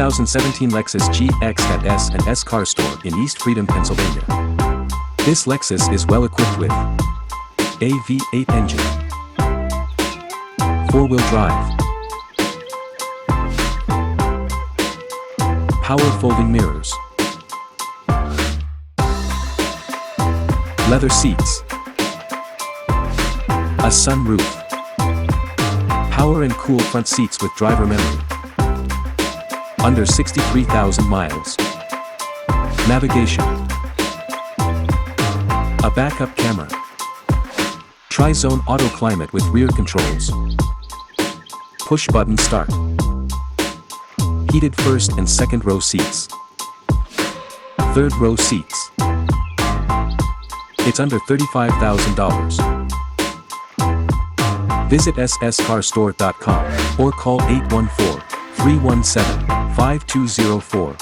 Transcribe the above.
2017 Lexus GX at S and S Car Store in East Freedom, Pennsylvania. This Lexus is well equipped with a V8 engine, 4-wheel drive, power folding mirrors, leather seats, a sunroof, power and cool front seats with driver memory, under 63,000 miles, navigation, a backup camera, tri-zone auto climate with rear controls, push button start, heated first and second row seats, third row seats. It's under $35,000. Visit sscarstore.com or call 814-317-5204.